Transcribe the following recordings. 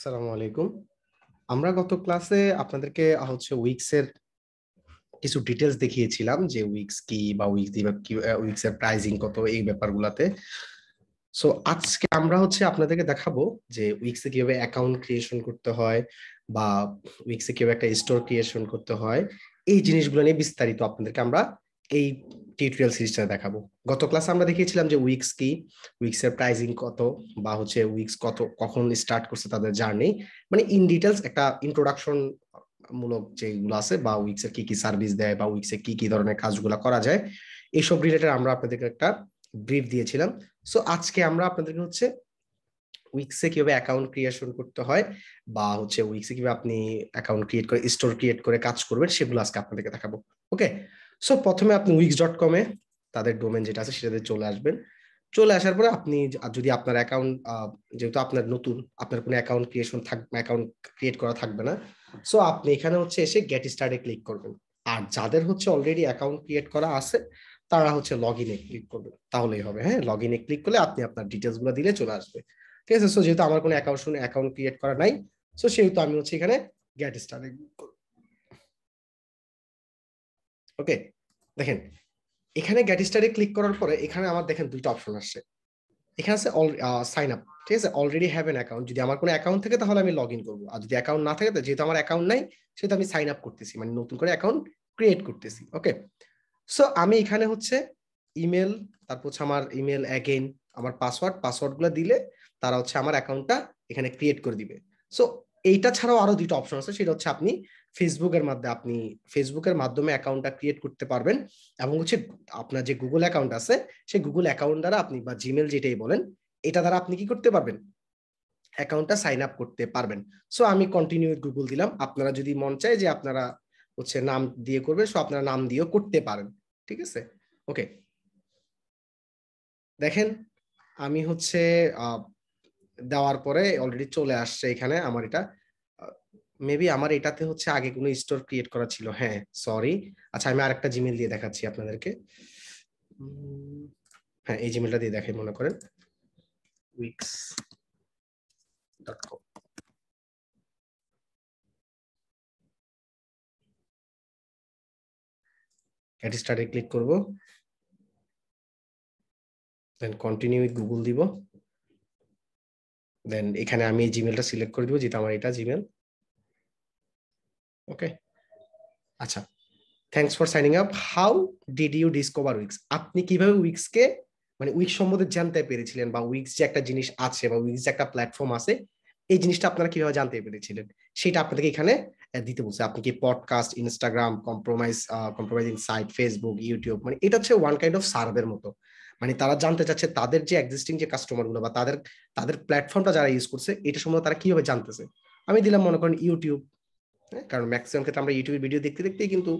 আসসালামু আলাইকুম। আমরা গত ক্লাসে আপনাদেরকে উইক্স এর কিছু ডিটেলস দেখিয়েছিলাম যে উইক্স কি বা উইক্স এর প্রাইসিং কত এই ব্যাপারগুলোতে। সো আজকে আমরা আপনাদেরকে দেখাবো যে উইক্সে কিভাবে অ্যাকাউন্ট ক্রিয়েশন করতে হয় বা উইক্সে কিভাবে একটা স্টোর ক্রিয়েশন করতে হয়, এই জিনিসগুলো নিয়ে বিস্তারিত আপনাদেরকে আমরা এই টিউটোরিয়াল সিরিজটা দেখাবো। গত ক্লাসে আমরা দেখিয়েছিলাম যে উইক্স কি, উইক্স এর প্রাইসিং কত, বা উইক্স কত কখন স্টার্ট করছে তাদের জার্নি, মানে ইন ডিটেলস একটা ইন্ট্রোডাকশন মূলক যেগুলো আছে, বা উইক্স এর কি কি সার্ভিস দেয় বা উইক্স এ কি কি ধরনের কাজগুলো করা যায়, এইসব রিলেটেড আমরা আপনাদেরকে একটা ব্রিফ দিয়েছিলাম। সো আজকে আমরা আপনাদেরকে উইক্সে কিভাবে অ্যাকাউন্ট ক্রিয়েশন করতে হয় বা উইক্সে কিভাবে আপনি অ্যাকাউন্ট ক্রিয়েট করে স্টোর ক্রিয়েট করে কাজ করবেন সেগুলো আজকে আপনাদেরকে দেখাবো। ওকে, সো প্রথমে আপনি wix.com এ তাদের ডোমেন যেটা আছে সেটাতে চলে আসবেন। চলে আসার পরে আপনি যদি আপনার অ্যাকাউন্ট, যেহেতু আপনার নতুন, আপনার কোনো অ্যাকাউন্ট অ্যাকাউন্ট ক্রিয়েট করা থাকবে না, সো আপনি এখানে এসে গেট স্টার্টে ক্লিক করবেন। আর যাদের অলরেডি অ্যাকাউন্ট ক্রিয়েট করা আছে তারা লগ ইনে ক্লিক করবেন, তাহলেই হবে। হ্যাঁ, লগ ইনে ক্লিক করলে আপনি আপনার ডিটেলস গুলো দিলে চলে আসবে। ঠিক আছে, সো যেহেতু আমার কোনো অ্যাকাউন্ট ক্রিয়েট করা নাই, সো সেহেতু আমি এখানে গেট স্টার্টে। ওকে, দেখেন এখানে গেট স্টার্টে ক্লিক করার পরে এখানে আমার দেখেন দুইটা অপশন আসছে। এখানে আছে সাইন আপ, ঠিক আছে, অলরেডি হ্যাভ এন অ্যাকাউন্ট। যদি আমার কোনো অ্যাকাউন্ট থাকে তাহলে আমি লগ ইন করবো, আর যদি অ্যাকাউন্ট না থাকে, যেহেতু আমার অ্যাকাউন্ট নাই সেহেতু আমি সাইন আপ করতেছি, মানে নতুন করে অ্যাকাউন্ট ক্রিয়েট করতেছি। ওকে, সো আমি এখানে ইমেল, তারপর আমার ইমেল অ্যাগেইন, আমার পাসওয়ার্ড গুলো দিলে তারা আমার অ্যাকাউন্টটা এখানে ক্রিয়েট করে দিবে। সো এইটা ছাড়াও আরো দুটো অপশন আছে, সেটা আপনি ফেসবুকের মাধ্যমে অ্যাকাউন্টটা ক্রিয়েট করতে পারবেন, এবং আপনার যে গুগল অ্যাকাউন্ট আছে সেই গুগল অ্যাকাউন্ট দ্বারা আপনি, বা জিমেল যেটাই বলেন, এটা দ্বারা আপনি কি করতে পারবেন, অ্যাকাউন্টটা সাইন আপ করতে পারবেন। সো আমি কন্টিনিউ উইথ গুগল দিলাম। আপনারা যদি মন চায় যে আপনারা নাম দিয়ে করবেন, সো আপনারা নাম দিয়েও করতে পারেন। ঠিক আছে, ওকে, দেখেন আমি দেওয়ার পরে অলরেডি চলে আসছে এখানে আমার এটা। মেবি আমার এটাতে আগে কোনো স্টোর ক্রিয়েট করা ছিল। হ্যাঁ, সরি। আচ্ছা, আমি আরেকটা জিমেল দিয়ে দেখাচ্ছি আপনাদেরকে। হ্যাঁ, এই জিমেলটা দিয়ে দেখাই, মনে করেন wix.com। গেট স্টার্টে ক্লিক করব, দেন কন্টিনিউ উইথ গুগল দিব, দেন এখানে আমি এই জিমেলটা সিলেক্ট করে দিব, যেটা আমার এটা জিমেল। ওকে, আচ্ছা, thanks for signing up, how did you discover Wix? আপনি কিভাবে উইক্সকে, মানে উইক্স সম্বন্ধে জানতে পেরেছিলেন, বা উইক্স যে একটা জিনিস আছে, বা উইক্স যে একটা প্ল্যাটফর্ম আছে, এই জিনিসটা আপনারা কিভাবে জানতে পেরেছিলেন সেটা আপনাদেরকে এখানে দিতে বলছে। আপনি কি podcast, Instagram, compromising site, Facebook, YouTube, মানে এটা ওয়ান কাইন্ড অফ সার্ভের মতো। মানে তারা জানতে চাচ্ছে তাদের যে এক্সিস্টিং যে কাস্টমার গুলো, বা তাদের প্ল্যাটফর্মটা যারা ইউজ করছে এটা সম্বন্ধে তারা কিভাবে জানতেছে। আমি দিলাম মনে করেন ইউটিউব, কারণ ম্যাক্সিমাম ক্ষেত্রে আমরা ইউটিউবের ভিডিও দেখতে দেখতেই কিন্তু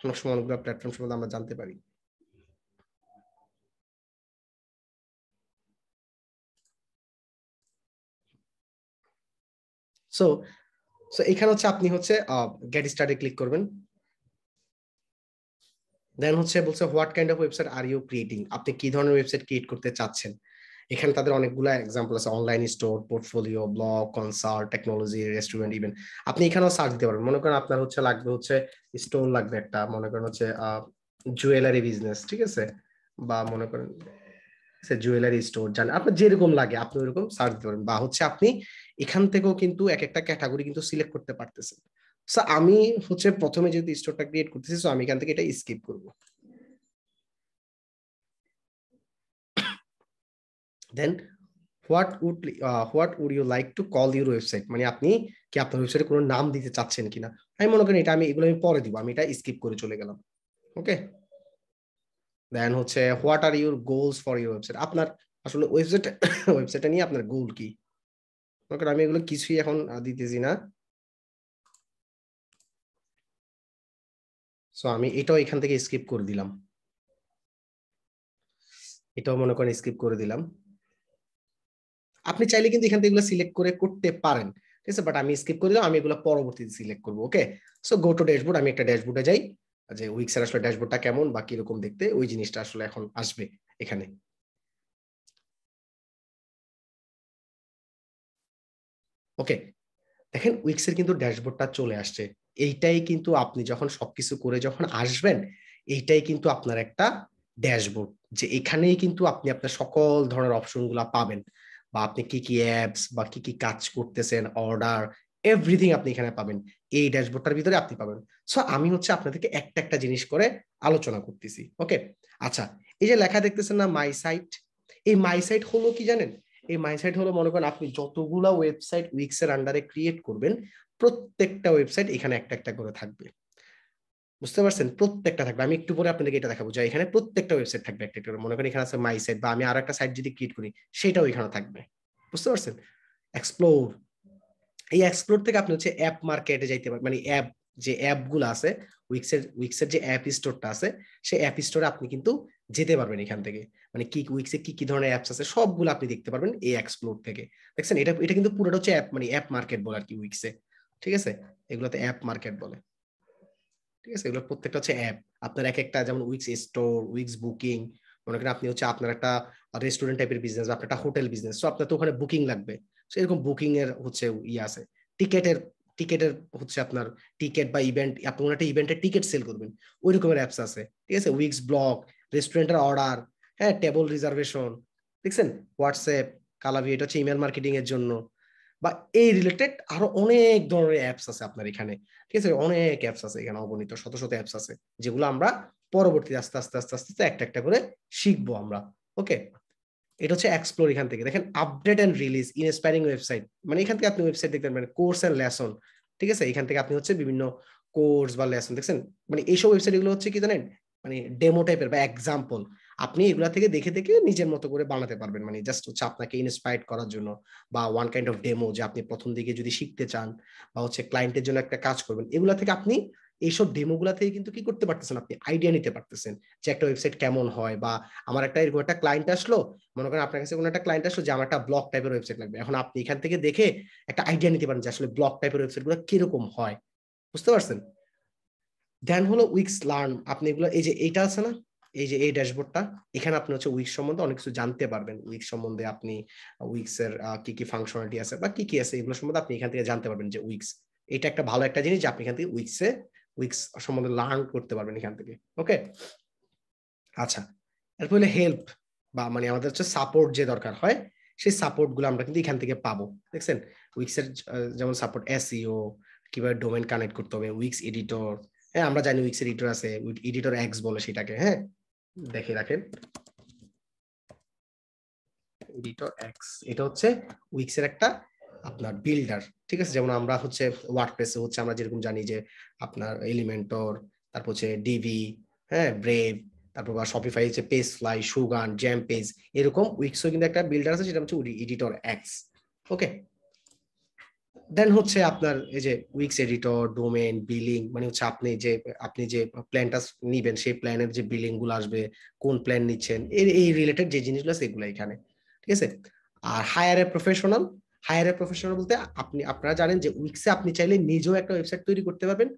অনেক সময় অনেকগুলো প্ল্যাটফর্ম সম্বন্ধে আমরা জানতে পারি। সো সো এখানে আপনি গেট স্টার্টে ক্লিক করবেন, দেন বলছে what kind of website are you creating, আপনি কি ধরনের ওয়েবসাইট ক্রিয়েট করতে চাচ্ছেন। এখানে তাদের অনেকগুলো এক্সাম্পল আছে, online store, portfolio, blog, consult, technology, restaurant, event. আপনি এখানেও সার্চ দিতে পারেন। মনে করেন আপনার লাগবে স্টোর লাগবে একটা, মনে করেন জুয়েলারি বিজনেস, ঠিক আছে, বা মনে করেন জুয়েলারি স্টোর, জানেন আপনার যেরকম লাগে আপনি ওইরকম সার্চ দিতে পারেন, বা আপনি এখান থেকেও কিন্তু এক একটা ক্যাটাগরি কিন্তু সিলেক্ট করতে পারতেছেন। সো আমি প্রথমে যেহেতু স্টোরটা ক্রিয়েট করতেছি, সো আমি এখান থেকে এটা স্কিপ করব। Then what would you like to call your website, মানে আপনি কি আপনার ওয়েবসাইটে কোনো নাম দিতে চাচ্ছেন কিনা। আমি মনে করি এগুলো আমি পরে দিব, আমি এটা স্কিপ করে চলে গেলাম। Okay, then what are your goals for your website, আপনার আসলে ওয়েবসাইটটা নিয়ে আপনার গোল কি। মনে করেন আমি এগুলো কিছুই এখন দিতেছি না, সো আমি এটাও এখান থেকে স্কিপ করে দিলাম, এটাও মনে করেন স্কিপ করে দিলাম। আপনি চাইলে কিন্তু এখান থেকে এগুলো সিলেক্ট করে করতে পারেন, ঠিক আছে, বাট আমি স্কিপ করে দিলাম, আমি এগুলো পরবর্তীতে সিলেক্ট করবো। ওকে, সো গো টু ড্যাশবোর্ড, আমি একটা ড্যাশবোর্ডে যাই, যে উইক্সের আসলে ড্যাশবোর্ডটা কেমন বা কিরকম দেখতে, ওই জিনিসটা আসলে এখন আসবে এখানে। ওকে, দেখেন উইক্সের কিন্তু ড্যাশবোর্ডটা চলে আসছে। এইটাই কিন্তু আপনি যখন সবকিছু করে যখন আসবেন, এইটাই কিন্তু আপনার একটা ড্যাশবোর্ড, যে এখানেই কিন্তু আপনি আপনার সকল ধরনের অপশনগুলো পাবেন, বা আপনি কি কি অ্যাপস বা কি কি কাজ করতেছেন, অর্ডার, এভরিথিং আপনি এখানে পাবেন। এই ড্যাশবোর্ডটার ভিতরে আপনি পাবেন। সো আমি হচ্ছে আপনাদেরকে একটা একটা জিনিস করে আলোচনা করতেছি। ওকে, আচ্ছা, এই যে লেখা দেখতেছেন না মাই সাইট, এই মাই সাইট হলো কি জানেন? এই মাই সাইট হলো, মনে করেন আপনি যতগুলা ওয়েবসাইট উইক্স এর আন্ডারে ক্রিয়েট করবেন, প্রত্যেকটা ওয়েবসাইট এখানে একটা একটা করে থাকবে। বুঝতে পারছেন? প্রত্যেকটা থাকবে। আমি একটু পরে আপনাদেরকে এটা দেখাবো যে এখানে প্রত্যেকটা ওয়েবসাইট থাকবে একটা একটা করে। মনে করেন এখানে আছে মাই সাইট, বা আমি আরো একটা সাইট যদি ক্রিয়েট করি, সেটাও এখানে থাকবে। বুঝতে পারছেন? এক্সপ্লোর, এই এক্সপ্লোর থেকে আপনি হচ্ছে অ্যাপ মার্কেটে যাইতে পারেন, মানে অ্যাপ, যে অ্যাপ গুলো আছে উইক্সের যে অ্যাপ স্টোরটা আছে, সেই অ্যাপ স্টোরে আপনি কিন্তু যেতে পারবেন এখান থেকে। মানে কি উইক্সে কি কি ধরনের অ্যাপস আছে সবগুলো আপনি দেখতে পারবেন এই এক্সপ্লোর থেকে। দেখছেন? এটা এটা কিন্তু পুরোটা হচ্ছে অ্যাপ, মানে অ্যাপ মার্কেট বলে আর কি উইক্সে। ঠিক আছে, এগুলোতে অ্যাপ মার্কেট বলে। ঠিক আছে, এগুলো প্রত্যেকটা হচ্ছে অ্যাপ। আপনার এক একটা, যেমন উইক্স স্টোর, উইক্স বুকিং, মনে করেন আপনি হচ্ছে আপনার একটা রেস্টুরেন্ট টাইপের বিজনেস, বা আপনার একটা হোটেল বিজনেস, তো আপনার তো ওখানে বুকিং লাগবে। সেরকম বুকিং এর হচ্ছে ইয়ে আছে। টিকেটের টিকেটের হচ্ছে আপনার টিকেট বা ইভেন্ট, আপনি কোনো একটা ইভেন্টের টিকেট সেল করবেন, ওই রকমের অ্যাপস আছে। ঠিক আছে, উইক্স ব্লগ, রেস্টুরেন্টের অর্ডার, হ্যাঁ, টেবল রিজার্ভেশন, দেখছেন? হোয়াটসঅ্যাপ, কালাভি, এটা হচ্ছে ইমেল মার্কেটিং এর জন্য, বা এই রিলেটেড আরো অনেক ধরনের অ্যাপস আছে আপনার এখানে। ঠিক আছে, অনেক অ্যাপস আছে এখানে, অগণিত শত শত অ্যাপস আছে, যেগুলো আমরা পরবর্তী আস্তে আস্তে আস্তে আস্তে একটা একটা করে শিখবো আমরা। ওকে, এটা হচ্ছে এক্সপ্লোর। এখান থেকে দেখেন আপডেট এন্ড রিলিজ, ইনস্পায়ারিং ওয়েবসাইট, মানে এখান থেকে আপনি ওয়েবসাইট দেখতে পারেন, কোর্স এন্ড লেসন। ঠিক আছে, এখান থেকে আপনি হচ্ছে বিভিন্ন কোর্স বা লেসন দেখছেন। মানে এইসব ওয়েবসাইট এগুলো হচ্ছে কি জানেন, মানে ডেমো টাইপের বা এক্সাম্পল। আপনি এগুলা থেকে দেখে দেখে নিজের মতো করে বানাতে পারবেন, মানে জাস্ট হচ্ছে আপনাকে ইন্সপায়ার্ড করার জন্য, বা ওয়ান কাইন্ড অফ ডেমো, যে আপনি প্রথম দিকে যদি শিখতে চান, বা হচ্ছে ক্লায়েন্টের জন্য একটা কাজ করবেন, এগুলা থেকে আপনি এইসব ডেমো গুলা থেকে কিন্তু কি করতে পারতেছেন, আপনি আইডিয়া নিতে পারতেছেন যে একটা ওয়েবসাইট কেমন হয়। বা আমার একটা এরকম একটা ক্লায়েন্ট আসলো, মনে করেন আপনার কাছে কোনো একটা ক্লায়েন্ট আসলো যে আমার একটা ব্লগ টাইপের ওয়েবসাইট লাগবে, এখন আপনি এখান থেকে দেখে একটা আইডিয়া নিতে পারেন যে আসলে ব্লগ টাইপের ওয়েবসাইট গুলো কিরকম হয়। বুঝতে পারছেন? দেন হলো উইক্স লার্ন, আপনি এগুলো, এই যে এইটা আছে না, এই যে এই ড্যাশবোর্ডটা, এখানে আপনি হচ্ছে উইক্স সম্বন্ধে অনেক কিছু জানতে পারবেন। উইক্স সম্বন্ধে আপনি উইক্স এর কি কি ফাংশনালিটি আছে বা কি কি আছে, এগুলো সম্বন্ধে আপনি এখান থেকে জানতে পারবেন। যে উইক্স, এটা একটা ভালো একটা জিনিস যে আপনি এখান থেকে উইক্স সম্বন্ধে লার্ন করতে পারবেন এখান থেকে। ওকে, আচ্ছা, এরপর হলো হেল্প, বা মানে আমাদের হচ্ছে সাপোর্ট যে দরকার হয়, সেই সাপোর্ট গুলো আমরা কিন্তু এখান থেকে পাবো। দেখছেন? উইক্সের যেমন সাপোর্ট এসইও, কিভাবে ডোমেন কানেক্ট করতে হবে, উইক্স এডিটর, হ্যাঁ আমরা জানি উইক্স এডিটর আছে, এডিটর এক্স বলে সেটাকে, হ্যাঁ, দেখে রাখেন, এডিটর এক্স, এটা হচ্ছে উইক্স এর একটা আপনার বিল্ডার। ঠিক আছে, যেমন আমরা হচ্ছে ওয়ার্ডপ্রেসে হচ্ছে আমরা যেরকম জানি যে আপনার এলিমেন্টর, তারপর হচ্ছে ডিভি, হ্যাঁ, ব্রেভ, তারপর বা শপিফাই হচ্ছে পেজ ফ্লাই, সুগান, জ্যাম পেজ, এরকম উইক্সও কিন্তু একটা বিল্ডার আছে, সেটা হচ্ছে এডিটর এক্স। ওকে, দেন হচ্ছে আপনার এই যে উইক্স এডিটর, ডোমেন, বিলিং, মানে হচ্ছে আপনি যে প্ল্যানটা নিবেন, সেই প্ল্যানের যে বিলিং গুলো আসবে, কোন প্ল্যান নিচ্ছেন, এই রিলেটেড যে জিনিসগুলো আছে এগুলো এখানে। ঠিক আছে, আর হায়ার এ প্রফেশনাল বলতে আপনারা জানেন যে উইক্সে আপনি চাইলে নিজেও একটা ওয়েবসাইট তৈরি করতে পারবেন,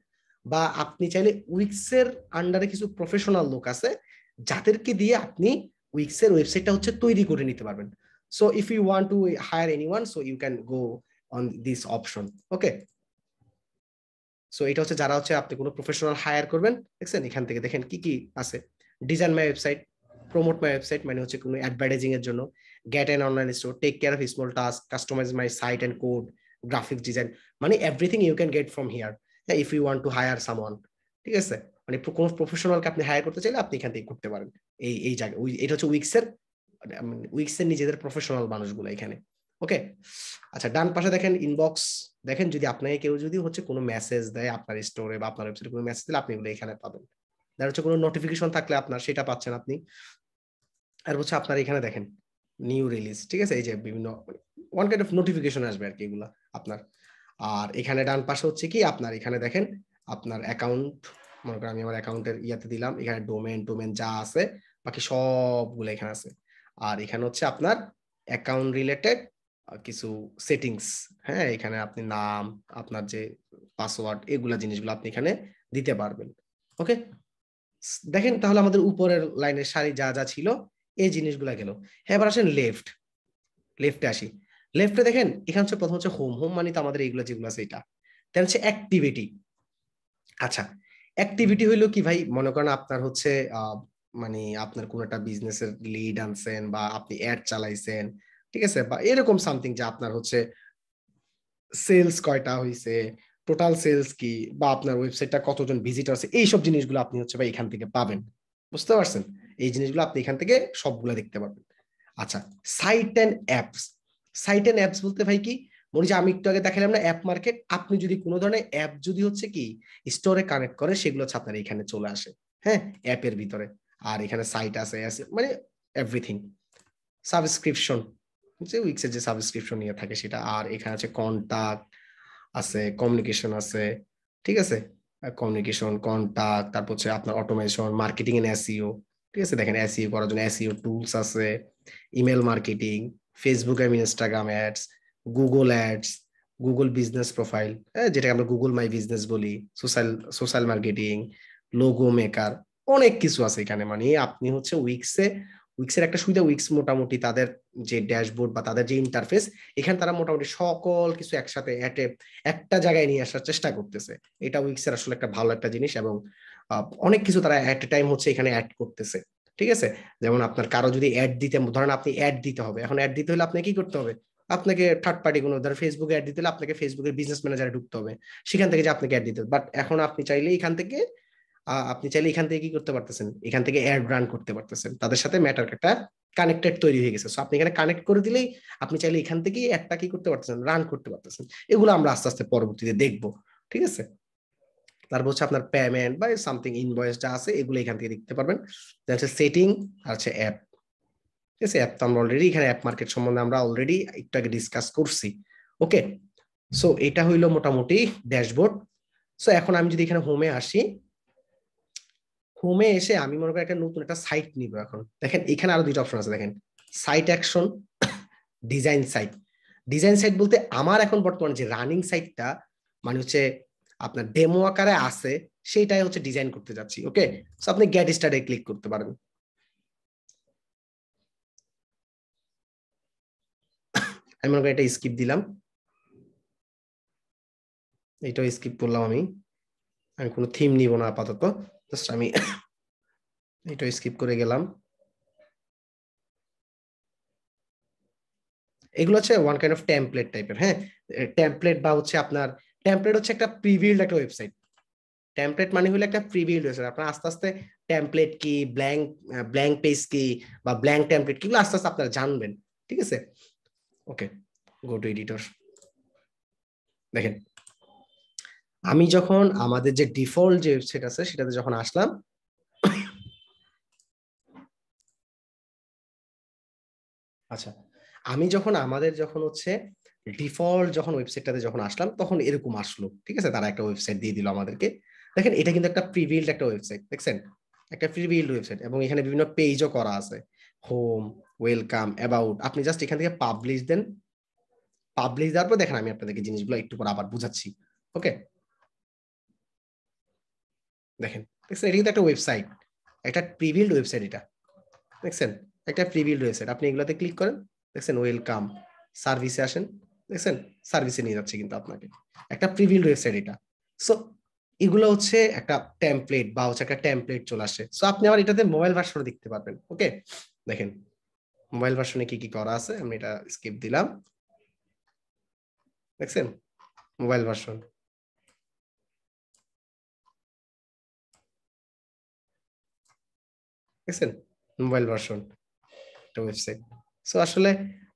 বা আপনি চাইলে উইক্সের আন্ডারে কিছু প্রফেশনাল লোক আছে যাদেরকে দিয়ে আপনি উইক্সের ওয়েবসাইটটা হচ্ছে তৈরি করে নিতে পারবেন। So if you want to hire anyone, so you can go on this option. Okay, so এটা হচ্ছে যারা হচ্ছে আপনি কোনো প্রফেশনাল হায়ার করবেন, দেখছেন? এখান থেকে দেখেন কি কি আছে। Design my website, promote my website, মানে হচ্ছে কোনো অ্যাডভার্টাইজিং এর জন্য, get an online store, take care of small task, customize my site and code, graphics design, মানে everything you can get from here if you want to hire someone. ঠিক আছে, মানে কোনো প্রফেশনালকে আপনি হায়ার করতে চাইলে আপনি এখান থেকে করতে পারেন। এই জায়গায় এটা হচ্ছে উইক্সের নিজেদের প্রফেশনাল মানুষগুলো এখানে। ওকে, আচ্ছা, ডান পাশে দেখেন ইনবক্স, দেখেন যদি আপনাকে কেউ যদি হচ্ছে কোনো মেসেজ দেয় আপনার স্টোরে বা আপনার ওয়েবসাইটে, কোনো মেসেজ দিলে আপনি এগুলো এখানে পাবেন। আর হচ্ছে কোনো নোটিফিকেশন থাকলে আপনার সেটা পাচ্ছেন আপনি। আর হচ্ছে আপনার এখানে দেখেন নিউ রিলিজ, ঠিক আছে, এই যে বিভিন্ন ওয়ান কাইন্ড অফ নোটিফিকেশন আসবে আর কি এগুলা আপনার। আর এখানে ডান পাশে হচ্ছে কি আপনার এখানে দেখেন আপনার অ্যাকাউন্ট, মনে করেন আমি আমার অ্যাকাউন্টের ইয়াতে দিলাম, এখানে ডোমেন যা আছে বাকি সবগুলো এখানে আছে। আর এখানে হচ্ছে আপনার অ্যাকাউন্ট রিলেটেড কিছু সেটিংস, হ্যাঁ, এখানে আপনি নাম, আপনার যে পাসওয়ার্ড, এগুলা জিনিসগুলো আপনি এখানে দিতে পারবেন। ওকে, দেখেন তাহলে আমাদের উপরের লাইনের সারি যা যা ছিল এই জিনিসগুলা গেল। হ্যাঁ, এবার আসেন লেফটে আসি। লেফটে দেখেন এখানে হচ্ছে প্রথম হচ্ছে হোম, হোম মানে তো আমাদের এইগুলো যেগুলো আছে এটা। দেন হচ্ছে অ্যাক্টিভিটি। আচ্ছা, অ্যাক্টিভিটি হইলো কি ভাই, মনে করেন আপনার হচ্ছে মানে আপনার কোন একটা বিজনেসের লিড আনছেন বা আপনি অ্যাড চালাইছেন, ঠিক আছে, বা এরকম সামথিং যে আপনার হচ্ছে সেলস কয়টা হইছে, টোটাল সেলস কি, বা আপনার ওয়েবসাইটটা কতজন ভিজিটর আছে, এইসব জিনিসগুলো আপনি হচ্ছে ভাই এখান থেকে পাবেন। বুঝতে পারছেন? এই জিনিসগুলো আপনি এখান থেকে সবগুলো দেখতে পারবেন। আচ্ছা, site and apps. Site and apps বলতে ভাই কি, মনে যে আমি একটু আগে দেখালাম না অ্যাপ মার্কেট, আপনি যদি কোনো ধরনের অ্যাপ যদি হচ্ছে কি স্টোরে কানেক্ট করে, সেগুলো হচ্ছে আপনার এখানে চলে আসে, হ্যাঁ, অ্যাপের ভিতরে। আর এখানে সাইট আছে মানে এভরিথিং। সাবস্ক্রিপশন হচ্ছে উইক্সের যে সাবস্ক্রিপশন নিয়ে থাকে সেটা। আর এখানে আছে কন্টাক্ট আছে, কমিউনিকেশন আছে, ঠিক আছে, কমিউনিকেশন, কন্টাক্ট, তারপর হচ্ছে আপনার অটোমেশন, মার্কেটিং এন্ড এসইও, ঠিক আছে, দেখেন এসইও করার জন্য এসইও টুলস আছে, ইমেল মার্কেটিং, ফেসবুক এবং Instagram ads, Google ads, Google business profile, যেটা আমরা গুগল মাই বিজনেস বলি, social social marketing, logo maker, অনেক কিছু আছে এখানে। মানে আপনি হচ্ছে উইক্সের একটা সুবিধা, উইক্স মোটামুটি তাদের যে ড্যাশবোর্ড বা তাদের যে ইন্টারফেস, এখানে তারা মোটামুটি সকল কিছু একসাথে একটা জায়গায় নিয়ে আসার চেষ্টা করতেছে। এটা উইক্সের আসলে একটা ভালো একটা জিনিস। এবং অনেক কিছু তারা এট এ টাইম হচ্ছে এখানে অ্যাড করতেছে, ঠিক আছে। যেমন আপনার কারো যদি অ্যাড দিতে, ধরেন আপনি অ্যাড দিতে হবে, এখন অ্যাড দিতে হলে আপনাকে কি করতে হবে, আপনাকে থার্ড পার্টি কোনো ধর ফেসবুকে অ্যাড দিতে হলে আপনাকে ফেসবুকের বিজনেস ম্যানেজারে ঢুকতে হবে, সেখান থেকে যে আপনাকে অ্যাড দিতে হবে। বাট এখন আপনি চাইলে এখান থেকে কি করতে পারতেছেন, এখান থেকে অ্যাড রান করতে পারতেছেন, তাদের সাথে ম্যাটার একটা কানেক্টেড তৈরি হয়ে গেছে। সো আপনি এখানে কানেক্ট করে দিলেই আপনি চাইলে এখান থেকেই একটা কি করতে পারতেছেন, রান করতে পারতেছেন। এগুলো আমরা আস্তে আস্তে পরবর্তীতে দেখবো, ঠিক আছে। তারপর হচ্ছে আপনার পেমেন্ট বা সামথিং ইনভয়েস যা আছে এগুলো এখান থেকে দেখতে পারবেন। হচ্ছে সেটিং আর হচ্ছে অ্যাপ, ঠিক আছে। অ্যাপ তো আমরা অলরেডি এখানে অ্যাপ মার্কেট সম্বন্ধে আমরা অলরেডি একটু আগে ডিসকাস করছি। ওকে, সো এটা হইলো মোটামুটি ড্যাশবোর্ড। সো এখন আমি যদি এখানে হোমে আসি, হোমে এসে আমি মনে করি একটা নতুন একটা সাইট নিব। এখন দেখেন এখানে আরো দুইটা অপশন আছে, দেখেন site action, design site. Design site বলতে আমার এখন বর্তমানে যে রানিং সাইটটা, মানে হচ্ছে আপনার ডেমো আকারে আছে, সেইটাই হচ্ছে ডিজাইন করতে যাচ্ছি। ওকে, সো আপনি গেট স্টার্টে ক্লিক করতে পারেন। আমি মনে করি এটা স্কিপ দিলাম, এটাও স্কিপ করলাম। আমি আমি কোনো থিম নিব না আপাতত, জাস্ট আমি এটা স্কিপ করে গেলাম। এগুলো হচ্ছে ওয়ান কাইন্ড অফ টেমপ্লেট টাইপের, হ্যাঁ। টেমপ্লেট বা হচ্ছে আপনার টেমপ্লেট হচ্ছে একটা প্রিবিল্ড একটা ওয়েবসাইট। টেমপ্লেট মানে হলো একটা প্রিবিল্ড ওয়েবসাইট। আপনার আস্তে আস্তে টেমপ্লেট কি, ব্ল্যাঙ্ক ব্ল্যাঙ্ক পেজ কি, বা ব্ল্যাঙ্ক টেমপ্লেট কি, আস্তে আস্তে আপনারা জানবেন, ঠিক আছে। ওকে, গো টু এডিটর। দেখেন আমি যখন আমাদের যে ডিফল্ট যে ওয়েবসাইট আছে সেটাতে যখন আসলাম, আচ্ছা, আমি যখন আমাদের যখন হচ্ছে ডিফল্ট যখন ওয়েবসাইটটাতে যখন আসলাম, তখন এরকম আসলো, ঠিক আছে। তারা একটা ওয়েবসাইট দিয়ে দিল আমাদেরকে। দেখেন এটা কিন্তু একটা প্রিবিল্ড একটা ওয়েবসাইট, দেখছেন, একটা প্রিবিল্ড ওয়েবসাইট। এবং এখানে বিভিন্ন পেজও করা আছে, হোম, ওয়েলকাম, অ্যাবাউট। আপনি জাস্ট এখান থেকে পাবলিশ দেন, পাবলিশ দেওয়ার পর দেখেন আমি আপনাদেরকে জিনিসগুলো একটু পর আবার বুঝাচ্ছি। ওকে, দেখেন, দেখছেন, এটা কিন্তু একটা ওয়েবসাইট, একটা প্রিবিল্ড ওয়েবসাইট এটা, দেখছেন, একটা প্রিবিল্ড ওয়েবসাইট। আপনি এগুলাতে ক্লিক করেন, দেখছেন, ওয়েলকাম, সার্ভিসে আসেন, দেখছেন, সার্ভিসে নিয়ে যাচ্ছে কিন্তু আপনাকে। একটা প্রিবিল্ড ওয়েবসাইট এটা। সো এগুলো হচ্ছে একটা টেমপ্লেট বা হচ্ছে একটা টেমপ্লেট চলে আসে। সো আপনি আবার এটাতে মোবাইল ভার্সনে দেখতে পারবেন। ওকে, দেখেন মোবাইল ভার্সনে কি কি করা আছে, আমি এটা স্কিপ দিলাম, দেখছেন, মোবাইল ভার্সন, দেখছেন, মোবাইল ভার্সন একটা ওয়েবসাইট। সো আসলে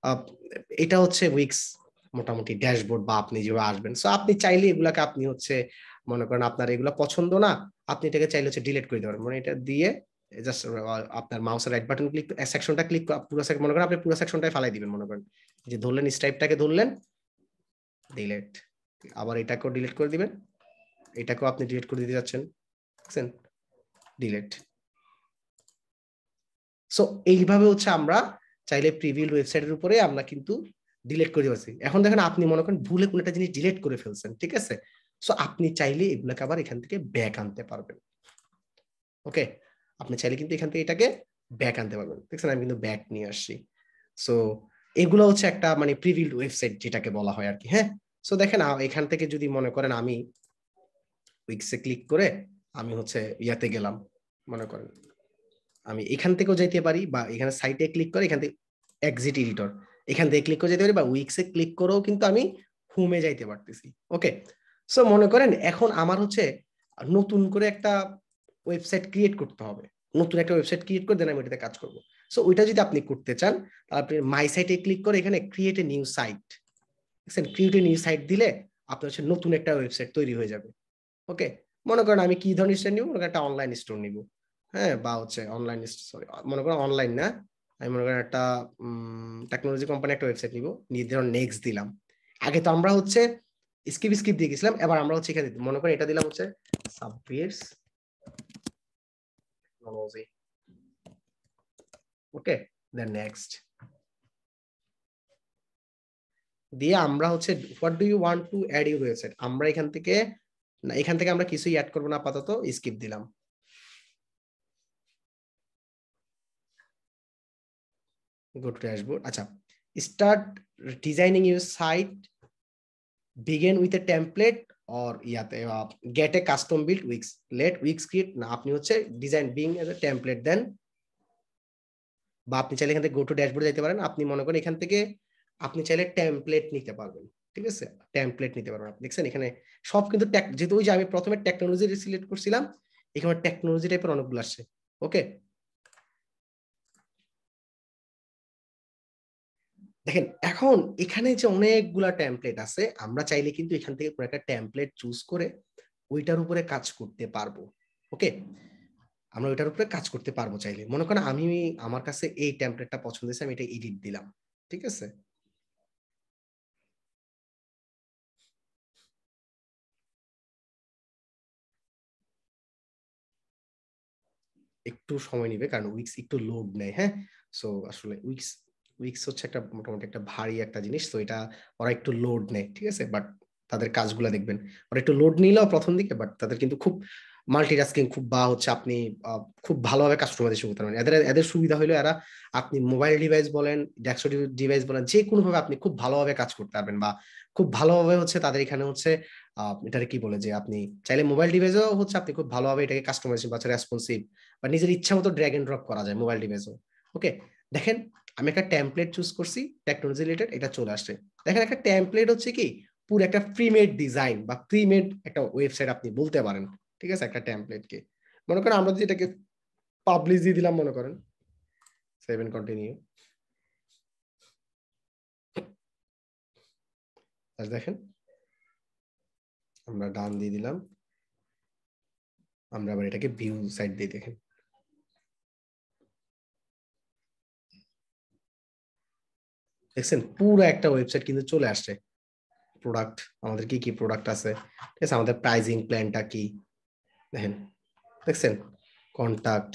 আহ, এটা হচ্ছে উইক্স মোটামুটি ড্যাশবোর্ড, বা আপনি যেভাবে আসবেন। সো আপনি চাইলে এগুলাকে আপনি হচ্ছে মনে করেন আপনার এগুলো পছন্দ না, আপনি এটাকে চাইলে হচ্ছে ডিলিট করে দিতে পারেন। মানে এটা দিয়ে জাস্ট আপনার মাউসের রাইট বাটন ক্লিক, সেকশনটা ক্লিক, পুরো সেকশন মনে করেন আপনি পুরো সেকশনটাই ফালাই দিবেন, মনে করেন যে ধরলেন স্টাইপটাকে ধরলেন, ডিলিট, আবার এটাকেও ডিলিট করে দিবেন, এটাকেও আপনি ডিলিট করে দিতে যাচ্ছেন, বুঝছেন, ডিলিট। সো এইভাবে হচ্ছে আমরা চাইলে প্রিভিউ ওয়েবসাইটের উপরে আমরা কিন্তু ডিলিট করে পারছি। এখন দেখেন আপনি মনে করেন ভুলে কোনো একটা জিনিস ডিলিট করে ফেলছেন, ঠিক আছে। সো আপনি চাইলে এগুলোকে আবার এখান থেকে ব্যাক আনতে পারবেন। ওকে, আপনি চাইলে কিন্তু এখান থেকে এটাকে ব্যাক আনতে পারবেন, দেখছেন, আমি কিন্তু ব্যাক নিয়ে আসছি। সো এগুলো হচ্ছে একটা মানে প্রিভিউড ওয়েবসাইট যেটাকে বলা হয় আর কি। হ্যাঁ, সো দেখেন এখান থেকে যদি মনে করেন আমি উইক্সে ক্লিক করে আমি হচ্ছে ইয়াতে গেলাম, মনে করেন আমি এখান থেকেও যাইতে পারি, বা এখানে সাইটে ক্লিক করে এখান থেকে এক্সিট এডিটর, এখান থেকে ক্লিক করে যেতে পারি, বা উইক্সে ক্লিক করেও কিন্তু আমি হোমে যাইতে পারতেছি। ওকে, সো মনে করেন এখন আমার হচ্ছে নতুন করে একটা ওয়েবসাইট ক্রিয়েট করতে হবে, নতুন একটা ওয়েবসাইট ক্রিয়েট করে দেন আমি এটাতে কাজ করব। সো ওইটা যদি আপনি করতে চান তাহলে আপনি মাই সাইটে ক্লিক করে এখানে ক্রিয়েট এ নিউ সাইট, দেখছেন ক্রিয়েট এ নিউ সাইট দিলে আপনার হচ্ছে নতুন একটা ওয়েবসাইট তৈরি হয়ে যাবে। ওকে, মনে করেন আমি কি ধরনের স্টোর নিব, মনে করেন একটা অনলাইন স্টোর নিব। হ্যাঁ, বা হচ্ছে অনলাইন, সরি মনে করেন অনলাইন না, আমি মনে করেন একটা টেকনোলজি কোম্পানি একটা ওয়েবসাইট নিব, নিয়ে ধরুন নেক্সট দিলাম। আগে তো আমরা হচ্ছে স্কিপ স্কিপ দিয়ে গেছিলাম, এবার আমরা হচ্ছে এখানে মনে করেন এটা দিলাম হচ্ছে সাবওয়েস টেকনোলজি। ওকে, দেন নেক্সট দিয়ে আমরা হচ্ছে what do you want to add your website, আমরা এখান থেকে না, এখান থেকে আমরা কিছুই অ্যাড করবো না, আপাতত স্কিপ দিলাম। গো টু ড্যাশবোর্ড, আচ্ছা start designing your site, begin with a template or ইয়াতে get a custom built Wix, let Wix create, না আপনি হচ্ছে design being as a template then, বা আপনি চাইলে এখান থেকে গো টু ড্যাশবোর্ড যেতে পারেন। আপনি মনে করেন এখান থেকে আপনি চাইলে টেমপ্লেট নিতে পারবেন, ঠিক আছে, টেমপ্লেট নিতে পারবেন। আপনি দেখছেন এখানে সব কিন্তু যেহেতু ওই যে আমি প্রথমে টেকনোলজি সিলেক্ট করছিলাম, এখানে টেকনোলজি টাইপের অনেকগুলো আসছে। ওকে, দেখেন এখন এখানে যে অনেকগুলা টেমপ্লেট আছে, আমরা চাইলে কিন্তু এখান থেকে কোনো একটা টেমপ্লেট চুজ করে ওইটার উপরে কাজ করতে পারবো। ওকে, আমরা ওইটার উপরে কাজ করতে পারবো চাইলে। মনে করেন আমি আমার কাছে এই টেমপ্লেটটা পছন্দ হয়েছে, আমি এটা এডিট দিলাম, ঠিক আছে। একটু সময় নিবে কারণ উইক্স একটু লোড নেয়। হ্যাঁ, সো আসলে উইক্স উইক্স হচ্ছে একটা মোটামুটি একটা ভারী একটা জিনিস, তো এটা ওরা একটু লোড নেয়, ঠিক আছে। বাট তাদের কাজগুলো দেখবেন ওরা একটু লোড নিলেও প্রথম দিকে, বাট তাদের কিন্তু খুব মাল্টিটাস্কিং খুব, বা হচ্ছে আপনি খুব ভালোভাবে কাস্টমাইজেশন করতে পারবেন। এদের এদের সুবিধা হলো এরা, আপনি মোবাইল ডিভাইস বলেন, ডেস্কটপ ডিভাইস বলেন, যে কোনো ভাবে আপনি খুব ভালোভাবে কাজ করতে পারবেন, বা খুব ভালোভাবে হচ্ছে তাদের এখানে হচ্ছে এটাকে কি বলে যে আপনি চাইলে মোবাইল ডিভাইসেও হচ্ছে আপনি খুব ভালোভাবে এটাকে কাস্টমাইজেশন বা রেসপন্সিভ বা নিজের ইচ্ছা মতো ড্র্যাগ এন্ড ড্রপ করা যায় মোবাইল ডিভাইসও। ওকে, দেখেন আমি একটা টেমপ্লেট চুজ করছি টেকনোলজি রিলেটেড, এটা চলে আসছে। দেখেন একটা টেমপ্লেট হচ্ছে কি পুরো একটা প্রিমেড ডিজাইন বা প্রিমেড একটা ওয়েবসাইট আপনি বলতে পারেন, ঠিক আছে, একটা টেমপ্লেটকে। মনে করেন আমরা যদি এটাকে পাবলিশ দিয়ে দিলাম, মনে করেন সেভ এন্ড কন্টিনিউ, দেখেন আমরা ডান দিয়ে দিলাম, আমরা আবার এটাকে ভিউ সাইট দিয়ে দেখেন, দেখছেন পুরো একটা ওয়েবসাইট কিন্তু চলে আসছে। প্রোডাক্ট, আমাদের কি কি প্রোডাক্ট আছে, ঠিক আছে, আমাদের প্রাইজিং প্ল্যানটা কি দেখেন, দেখছেন কন্টাক্ট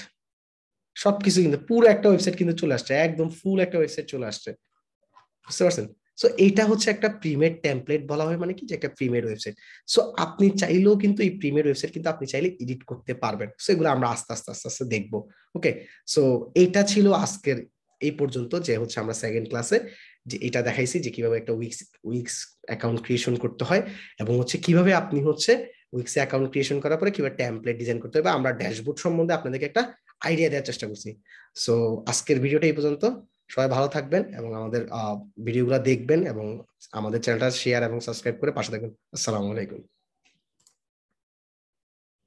সবকিছু কিন্তু পুরো একটা ওয়েবসাইট কিন্তু চলে আসছে, একদম ফুল একটা ওয়েবসাইট চলে আসছে, বুঝতে পারছেন। সো এইটা হচ্ছে একটা প্রিমেড টেমপ্লেট বলা হয়, মানে কি যে একটা প্রিমেড ওয়েবসাইট। সো আপনি চাইলেও কিন্তু এই প্রিমেড ওয়েবসাইট কিন্তু আপনি চাইলে এডিট করতে পারবেন। সো এগুলো আমরা আস্তে আস্তে আস্তে আস্তে দেখবো। ওকে, সো এইটা ছিল আজকের এই পর্যন্ত, যে হচ্ছে আমরা সেকেন্ড ক্লাসে যে এটা দেখাইছি যে কিভাবে একটা উইক্স উইক্স অ্যাকাউন্ট ক্রিয়েশন করতে হয়, এবং হচ্ছে কিভাবে আপনি হচ্ছে উইক্সে অ্যাকাউন্ট ক্রিয়েশন করার পরে কিভাবে টেমপ্লেট ডিজাইন করতে হবে, আমরা ড্যাশবোর্ড সম্বন্ধে আপনাদেরকে একটা আইডিয়া দেওয়ার চেষ্টা করছি। সো আজকের ভিডিওটা এই পর্যন্ত, সবাই ভালো থাকবেন এবং আমাদের ভিডিওগুলো দেখবেন এবং আমাদের চ্যানেলটা শেয়ার এবং সাবস্ক্রাইব করে পাশে থাকবেন। আসসালামু আলাইকুম।